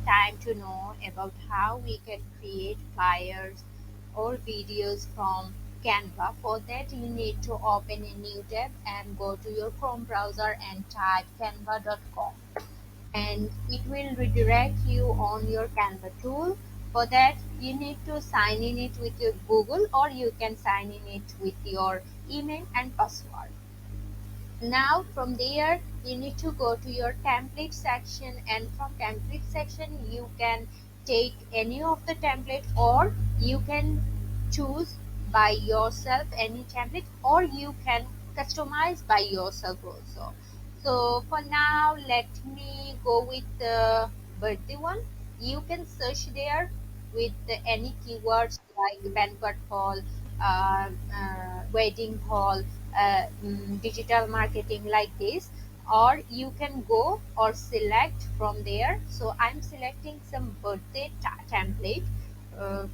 time to know about how we can create flyers or videos from Canva. For that, you need to open a new tab and go to your Chrome browser and type canva.com, and it will redirect you on your Canva tool. For that, you need to sign in it with your Google, or you can sign in it with your email and password. Now from there you need to go to your template section, and from template section you can take any of the template, or you can choose by yourself any template, or you can customize by yourself also. So for now, let me go with the birthday one. You can search there with any keywords like banquet hall, wedding hall, digital marketing, like this. Or you can go or select from there. So I'm selecting some birthday template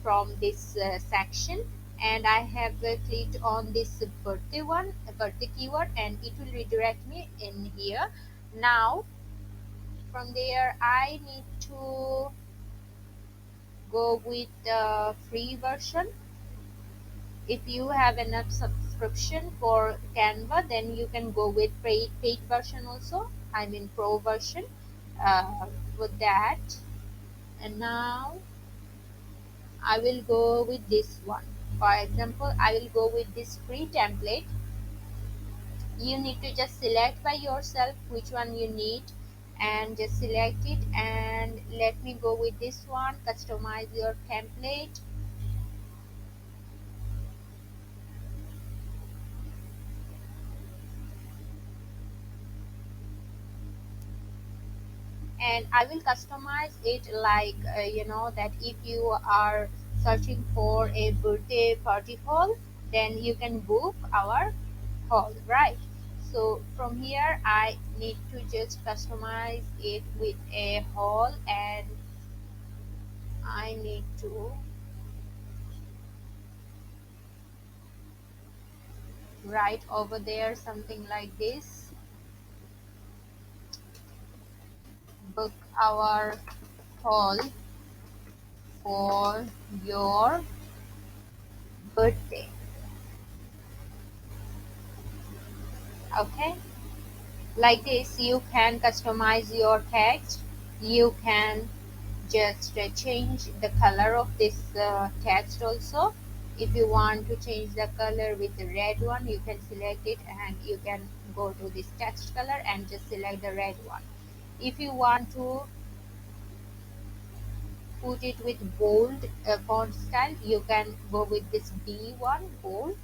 from this section, and I have clicked on this birthday one, birthday keyword, and it will redirect me in here. Now from there I need to go with the free version. If you have enough subscription for Canva, then you can go with paid version also, I mean pro version, with that. And now I will go with this one. For example, I will go with this free template. You need to just select by yourself which one you need, and just select it, and let me go with this one, customize your template. And I will customize it like that if you are searching for a birthday party hall, then you can book our hall, right? So from here I need to just customize it with a hall, and I need to write over there something like this: book our hall for your birthday. Okay, like this you can customize your text. You can just change the color of this text also. If you want to change the color with the red one, you can select it, and you can go to this text color and just select the red one. If you want to put it with bold font style, you can go with this B one, bold,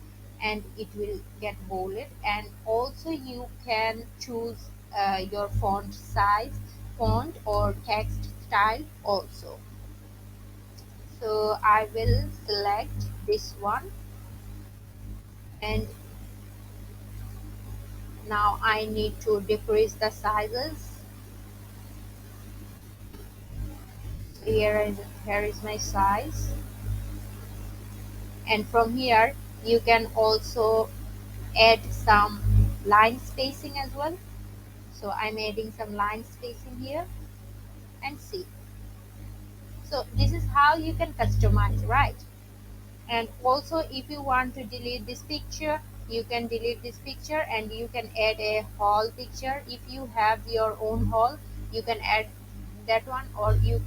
and it will get bolded. And also you can choose your font size, font or text style also. So I will select this one, and now I need to decrease the sizes. Here is my size, and from here you can also add some line spacing as well. So I'm adding some line spacing here, and see. So this is how you can customize, right? And also if you want to delete this picture, you can delete this picture, and you can add a haul picture. If you have your own haul, you can add that one, or you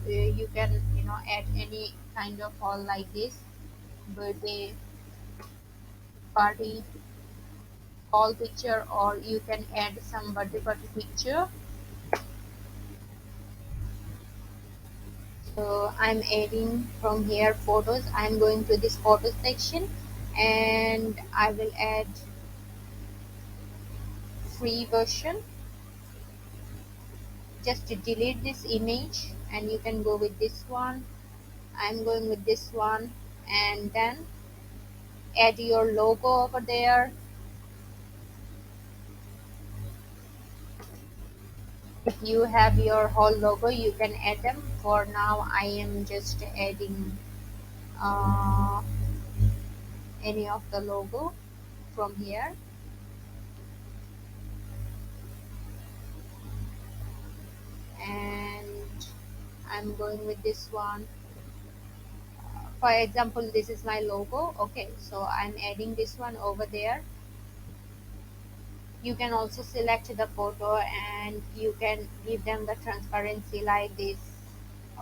can add any kind of haul like this: birthday party haul picture, or you can add some birthday party picture. So I'm adding from here photos. I'm going to this photo section, and I will add free version. Just to delete this image, and you can go with this one. I'm going with this one, and then add your logo over there. If you have your whole logo, you can add them. For now I am just adding uh, any of the logo from here. And I'm going with this one. For example, this is my logo. Okay, so I'm adding this one over there. You can also select the photo and you can give them the transparency like this.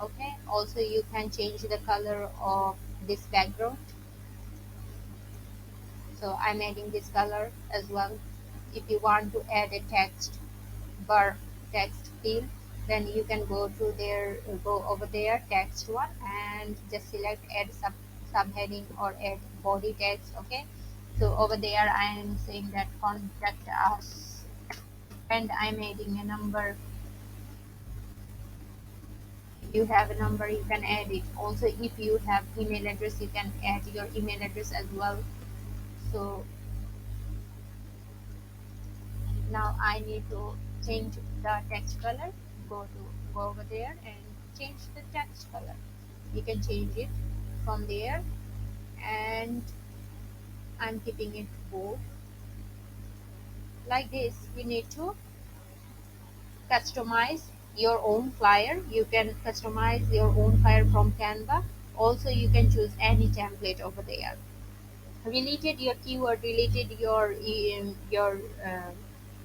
Okay, also you can change the color of this background. So I'm adding this color as well. If you want to add a text bar, text field, then you can go to there, go over there, text one, and just select add subheading or add body text. Okay, so over there I am saying that contact us, and I'm adding a number. If you have a number, you can add it. Also, if you have email address, you can add your email address as well. So now I need to change the text color. Go over there and change the text color. You can change it from there, and I'm keeping it bold like this. You need to customize your own flyer. You can customize your own flyer from Canva. Also, you can choose any template over there. Related your keyword, related your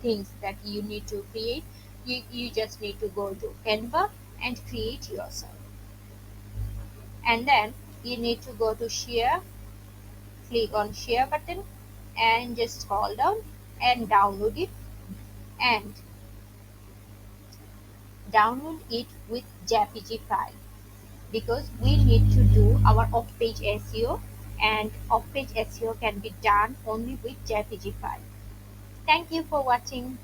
things that you need to create. You just need to go to Canva and create yourself, and then you need to go to share, click on share button, and just scroll down and download it, and download it with jpg file, because we need to do our off-page SEO, and off-page SEO can be done only with jpg file. Thank you for watching.